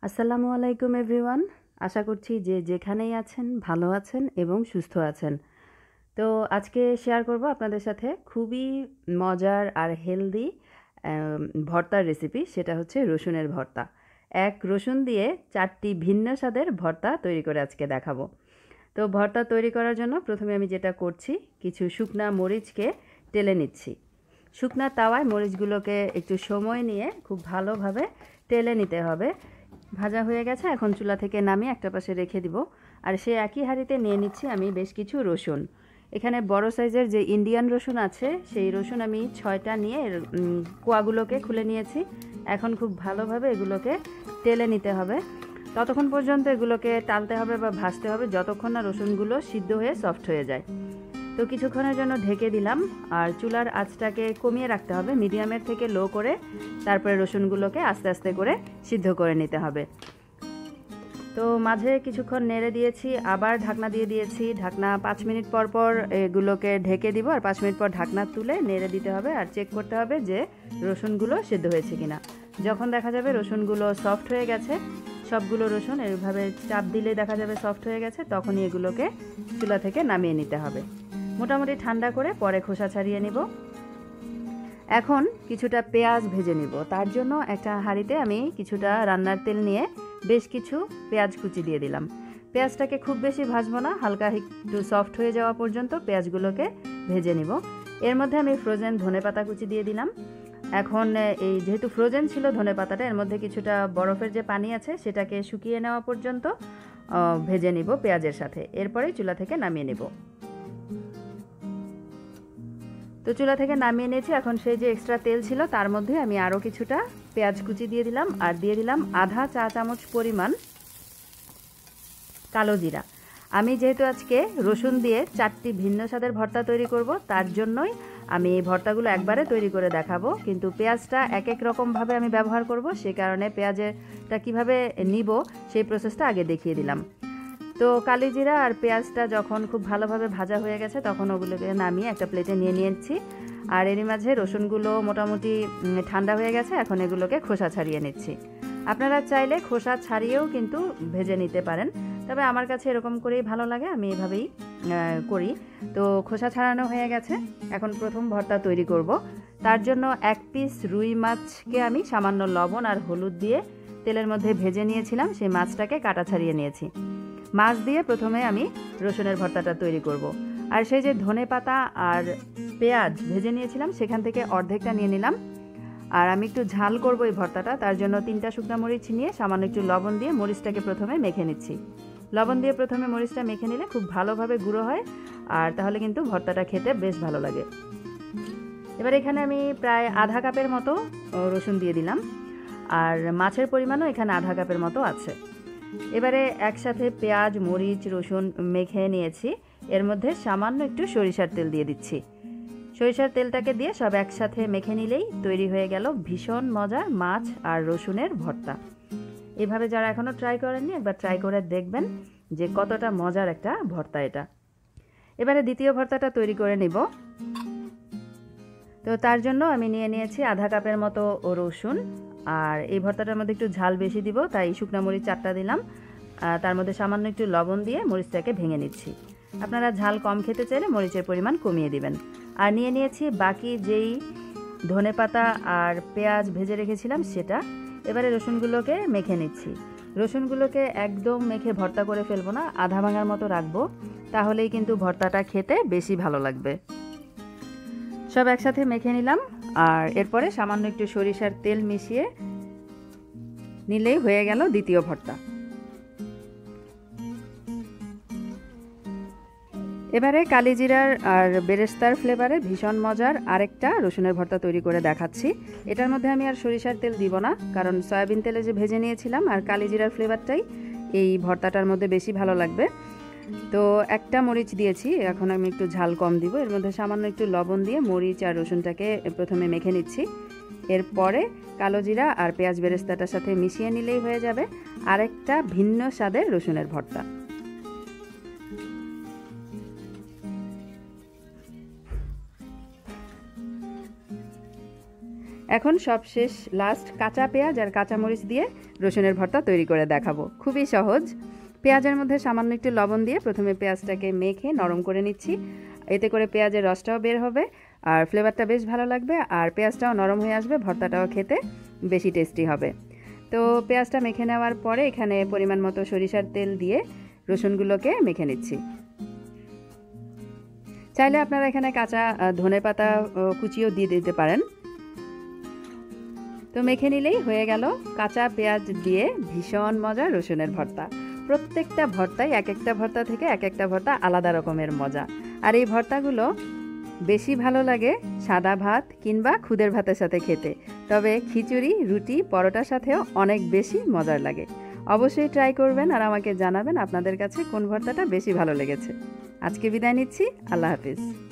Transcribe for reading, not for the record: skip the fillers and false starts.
আসসালামু আলাইকুম এভরিওয়ান। আশা করছি যে যেখানেই আছেন ভালো আছেন এবং সুস্থ আছেন। তো আজকে শেয়ার করব আপনাদের সাথে খুবই মজার আর হেলদি ভর্তার রেসিপি। সেটা হচ্ছে রসুনের ভর্তা। এক রসুন দিয়ে 4টি ভিন্ন স্বাদের ভর্তা তৈরি করে আজকে দেখাবো। তো ভর্তা তৈরি করার জন্য প্রথমে আমি যেটা করছি, কিছু শুকনা মরিচকে টেলে নিচ্ছি। শুকনা তাওয়ায় মরিচগুলোকে একটু সময় নিয়ে খুব ভালোভাবে টেলে নিতে হবে। ভাজা হয়ে গেছে, এখন চুলা থেকে নামিয়ে একটা পাশে রেখে দিব। আর সে একই হাঁড়িতে নিয়ে নিচ্ছি আমি বেশ কিছু রসুন। এখানে বড় সাইজের যে ইন্ডিয়ান রসুন আছে সেই রসুন আমি 6টা নিয়ে কোয়াগুলোকে খুলে নিয়েছি। এখন খুব ভালোভাবে এগুলোকে টেলে নিতে হবে। ততক্ষণ পর্যন্ত এগুলোকে টালতে হবে বা ভাজতে হবে যতক্ষণ না রসুনগুলো সিদ্ধ হয়ে সফট হয়ে যায়। তো কিছুক্ষণের জন্য ঢেকে দিলাম। আর চুলার আঁচটাকে কমিয়ে রাখতে হবে, মিডিয়ামের থেকে লো করে। তারপরে রসুনগুলোকে আস্তে আস্তে করে সিদ্ধ করে নিতে হবে। তো মাঝে কিছুক্ষণ নেড়ে দিয়েছি, আবার ঢাকনা দিয়ে দিয়েছি। ঢাকনা 5 মিনিট পর পর এগুলোকে ঢেকে দিব। আর 5 মিনিট পর ঢাকনা তুলে নেড়ে দিতে হবে আর চেক করতে হবে যে রসুনগুলো সিদ্ধ হয়েছে কিনা। যখন দেখা যাবে রসুনগুলো সফট হয়ে গেছে, সবগুলো রসুন এইভাবে চাপ দিলে দেখা যাবে সফট হয়ে গেছে, তখনই এগুলোকে চুলা থেকে নামিয়ে নিতে হবে। মোটামুটি ঠান্ডা করে পরে খোসা ছাড়িয়ে নিব। এখন কিছুটা পেঁয়াজ ভেজে নিব। তার জন্য একটা হাঁড়িতে আমি কিছুটা রান্নার তেল নিয়ে বেশ কিছু পেঁয়াজ কুচি দিয়ে দিলাম। পেঁয়াজটাকে খুব বেশি ভাজবো না, হালকা একটু সফট হয়ে যাওয়া পর্যন্ত পেঁয়াজগুলোকে ভেজে নিব। এর মধ্যে আমি ফ্রোজেন ধনেপাতা কুচি দিয়ে দিলাম। এখন এই যেহেতু ফ্রোজেন ছিল ধনেপাতাটা, এর মধ্যে কিছুটা বরফের যে পানি আছে সেটাকে শুকিয়ে নেওয়া পর্যন্ত ভেজে নিব পেঁয়াজের সাথে। এরপরে চুলা থেকে নামিয়ে নেব। তো চুলা থেকে নামিয়ে নিয়েছি। এখন সেই যে এক্সট্রা তেল ছিল তার মধ্যে আমি আরও কিছুটা পেঁয়াজ কুচি দিয়ে দিলাম আর দিয়ে দিলাম আধা চা চামচ পরিমাণ কালো জিরা। আমি যেহেতু আজকে রসুন দিয়ে 4টি ভিন্ন স্বাদের ভর্তা তৈরি করব, তার জন্যই আমি এই ভর্তাগুলো একবারে তৈরি করে দেখাবো। কিন্তু পেঁয়াজটা এক এক রকমভাবে আমি ব্যবহার করব, সে কারণে পেঁয়াজটা কিভাবে নিব সেই প্রসেসটা আগে দেখিয়ে দিলাম। তো কালি জিরা আর পেঁয়াজটা যখন খুব ভালোভাবে ভাজা হয়ে গেছে তখন ওগুলোকে নামিয়ে একটা প্লেটে নিয়ে নিয়েছি। আর এরই মাঝে রসুনগুলো মোটামুটি ঠান্ডা হয়ে গেছে, এখন এগুলোকে খোসা ছাড়িয়ে নিচ্ছি। আপনারা চাইলে খোসা ছাড়িয়েও কিন্তু ভেজে নিতে পারেন, তবে আমার কাছে এরকম করেই ভালো লাগে, আমি এভাবেই করি। তো খোসা ছাড়ানো হয়ে গেছে, এখন প্রথম ভর্তা তৈরি করব। তার জন্য 1 পিস রুই মাছকে আমি সামান্য লবণ আর হলুদ দিয়ে তেলের মধ্যে ভেজে নিয়েছিলাম, সেই মাছটাকে কাটা ছাড়িয়ে নিয়েছি। মাছ দিয়ে প্রথমে আমি রসুনের ভর্তাটা তৈরি করব। আর সেই যে ধনেপাতা আর পেঁয়াজ ভেজে নিয়েছিলাম সেখান থেকে অর্ধেকটা নিয়ে নিলাম। আর আমি একটু ঝাল করব এই ভর্তাটা, তার জন্য 3টা শুকনো মরিচ নিয়ে সামান্য একটু লবণ দিয়ে মরিচটাকে প্রথমে মেখে নিচ্ছি। লবণ দিয়ে প্রথমে মরিচটা মেখে নিলে খুব ভালোভাবে গুঁড়ো হয়, আর তাহলে কিন্তু ভর্তাটা খেতে বেশ ভালো লাগে। এবার এখানে আমি প্রায় আধা কাপের মতো রসুন দিয়ে দিলাম, আর মাছের পরিমাণও এখানে আধা কাপের মতো আছে। এবারে একসাথে পেঁয়াজ মরিচ রসুন মেখে নিয়েছি, এর মধ্যে সামান্য একটু সরিষার তেল দিয়ে দিচ্ছি। সরিষার তেলটাকে দিয়ে সব একসাথে মেখে নিলেই তৈরি হয়ে গেল ভীষণ মজার মাছ আর রসুনের ভর্তা। এভাবে যারা এখনও ট্রাই করেননি একবার ট্রাই করে দেখবেন যে কতটা মজার একটা ভর্তা এটা। এবারে দ্বিতীয় ভর্তাটা তৈরি করে নিব। তো তার জন্য আমি নিয়ে নিয়েছি আধা কাপের মতো রসুন। আর এই ভর্তাটার মধ্যে একটু ঝাল বেশি দিব, তাই শুকনো মরিচ 4টা দিলাম। তার মধ্যে সামান্য একটু লবণ দিয়ে মরিচটাকে ভেঙে নিচ্ছি। আপনারা ঝাল কম খেতে চাইলে মরিচের পরিমাণ কমিয়ে দিবেন। আর নিয়ে নিয়েছি বাকি যেই ধনেপাতা আর পেঁয়াজ ভেজে রেখেছিলাম সেটা। এবারে রসুনগুলোকে মেখে নিচ্ছি। রসুনগুলোকে একদম মেখে ভর্তা করে ফেলবো না, আধা ভাঙার মতো রাখবো, তাহলেই কিন্তু ভর্তাটা খেতে বেশি ভালো লাগবে। সব একসাথে মেখে নিলাম, আর এরপরে সামান্য একটু সরিষার তেল মিশিয়ে নিলেই হয়ে গেল দ্বিতীয় ভর্তা। এবারে কালিজিরার আর বেরেস্তার ফ্লেভারে ভীষণ মজার আরেকটা রসুনের ভর্তা তৈরি করে দেখাচ্ছি। এটার মধ্যে আমি আর সরিষার তেল দিব না, কারণ সয়াবিন তেলে যে ভেজে নিয়েছিলাম আর কালিজিরার ফ্লেভারটাই এই ভর্তাটার মধ্যে বেশি ভালো লাগবে। তো একটা মরিচ দিয়েছি, এখন আমি একটু ঝাল কম দিব। এর মধ্যে সামান্য একটু লবণ দিয়ে মরিচ আর রসুনটাকে প্রথমে মেখে নিচ্ছি। এরপরে কালো জিরা আর পেঁয়াজ বেরেস্তাটার সাথে মিশিয়ে নিলেই হয়ে যাবে আরেকটা ভিন্ন স্বাদের রসুনের ভর্তা। এখন সবশেষ লাস্ট কাঁচা পেঁয়াজ আর কাঁচামরিচ দিয়ে রসুনের ভর্তা তৈরি করে দেখাবো। খুবই সহজ। পেঁয়াজের মধ্যে সামান্য একটু লবণ দিয়ে প্রথমে পেঁয়াজটাকে মেখে নরম করে নিচ্ছি। এতে করে পেঁয়াজের রসটাও বের হবে আর ফ্লেভারটা বেশ ভালো লাগবে, আর পেঁয়াজটাও নরম হয়ে আসবে, ভর্তাটাও খেতে বেশি টেস্টি হবে। তো পেঁয়াজটা মেখে নেওয়ার পরে এখানে পরিমাণ মতো সরিষার তেল দিয়ে রসুনগুলোকে মেখে নিচ্ছি। চাইলে আপনারা এখানে কাঁচা ধনেপাতা কুচিও দিয়ে দিতে পারেন। তো মেখে নিলেই হয়ে গেল কাঁচা পেঁয়াজ দিয়ে ভীষণ মজার রসুনের ভর্তা। প্রত্যেকটা ভর্তাই এক একটা ভর্তা থেকে এক একটা ভর্তা আলাদা রকমের মজা। আর এই ভর্তাগুলো বেশি ভালো লাগে সাদা ভাত কিংবা খুদের ভাতের সাথে খেতে, তবে খিচুড়ি, রুটি, পরোটার সাথেও অনেক বেশি মজার লাগে। অবশ্যই ট্রাই করবেন আর আমাকে জানাবেন আপনাদের কাছে কোন ভর্তাটা বেশি ভালো লেগেছে। আজকে বিদায় নিচ্ছি, আল্লাহ হাফিজ।